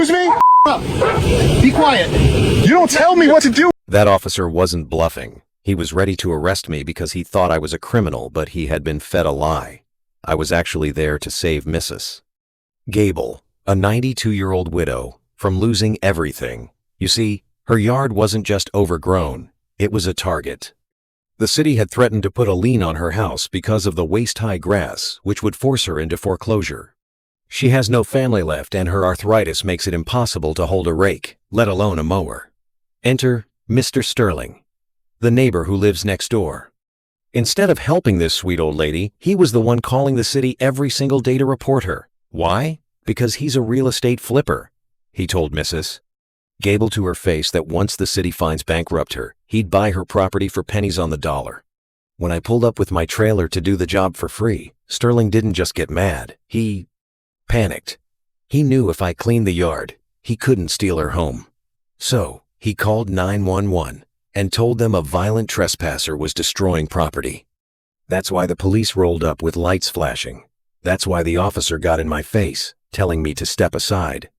Excuse me? Up. Be quiet. You don't tell me what to do. That officer wasn't bluffing. He was ready to arrest me because he thought I was a criminal, but he had been fed a lie. I was actually there to save Mrs. Gable, a 92-year-old widow, from losing everything. You see, her yard wasn't just overgrown, it was a target. The city had threatened to put a lien on her house because of the waist-high grass, which would force her into foreclosure. She has no family left, and her arthritis makes it impossible to hold a rake, let alone a mower. Enter Mr. Sterling, the neighbor who lives next door. Instead of helping this sweet old lady, he was the one calling the city every single day to report her. Why? Because he's a real estate flipper, he told Mrs. Gable to her face that once the city fines bankrupt her, he'd buy her property for pennies on the dollar. When I pulled up with my trailer to do the job for free, Sterling didn't just get mad, he panicked. He knew if I cleaned the yard, he couldn't steal her home. So, he called 911 and told them a violent trespasser was destroying property. That's why the police rolled up with lights flashing. That's why the officer got in my face, telling me to step aside.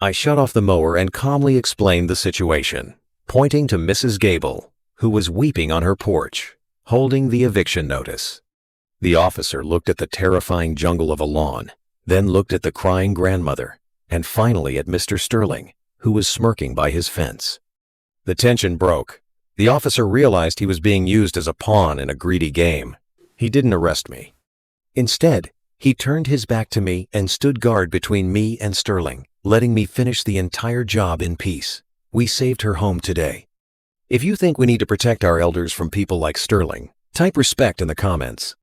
I shut off the mower and calmly explained the situation, pointing to Mrs. Gable, who was weeping on her porch, holding the eviction notice. The officer looked at the terrifying jungle of a lawn, then looked at the crying grandmother, and finally at Mr. Sterling, who was smirking by his fence. The tension broke. The officer realized he was being used as a pawn in a greedy game. He didn't arrest me. Instead, he turned his back to me and stood guard between me and Sterling, letting me finish the entire job in peace. We saved her home today. If you think we need to protect our elders from people like Sterling, type respect in the comments.